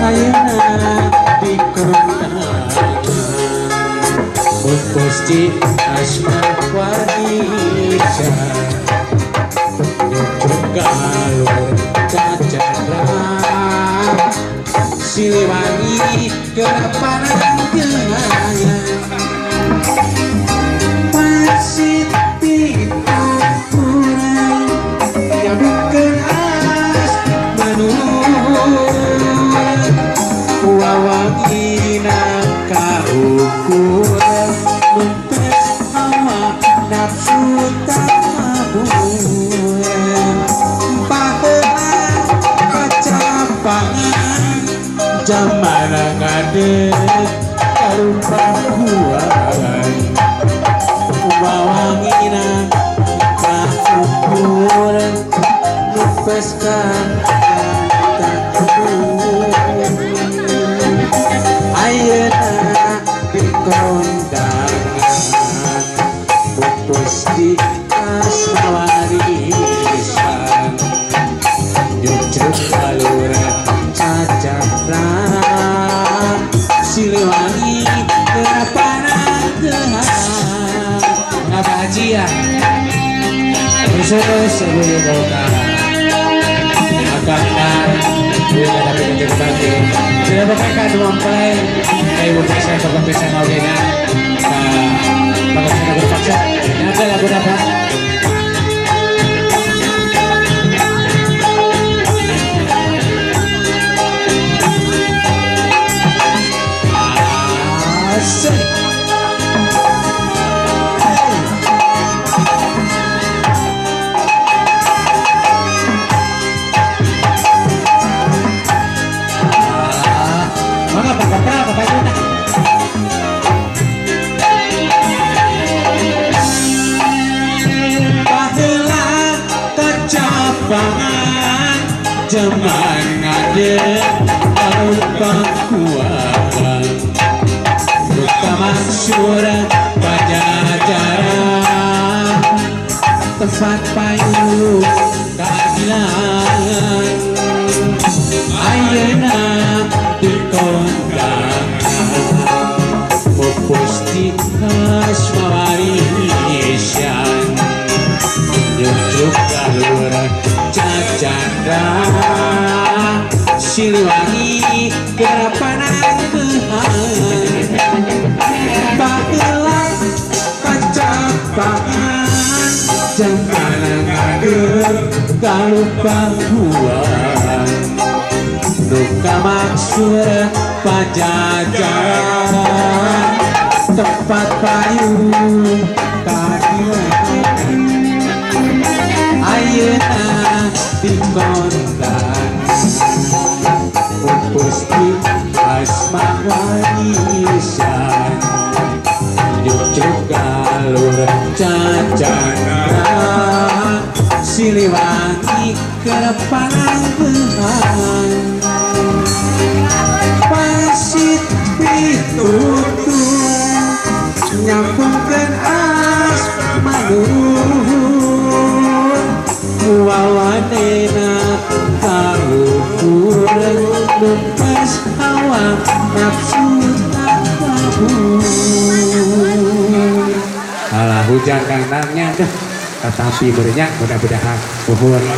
ayeuna dikondangan Gusti Asma Wadisa galur cacadra Siliwangi keparan jaya masih kurang yang bukan as menurut wawangina kaukuran mempes hawa nafsu tak maburan pahala kacapangan zaman ngadeg karupakuan wawangina kaukuran mempeskan ayeuna dikondangan Gusti Asma Warisan jujuk galur cacadra Siliwangi keparan gehan ngabaji ya terus sebelum boga akan gue gak dapat menjadi sudah pakai mempelai ibu saya sobat bisa ngawinnya bakal sudah berpaksa nyata lagu dapat asik pangan zaman ngadeg karupakuan buka masyur pajajaran tempat payung keadilan ayeuna dikondangan Gusti Asma Warisan jujuk galur cacadra Siliwangi kepanan gehan baheula kacapangan zaman ngadeg kalupahuan duka maksud pajajaran tempat payung keadilan ayeuna dikondangan Gusti Asma Warisan jujuk galur cacadra Siliwangi kepanan gehan pasit pitutur nyambungkeun as manurun wawanena karukuran mempes hawa nafsu tak kabur alah hujan kang nangnya tetapi bernya mudah-mudahan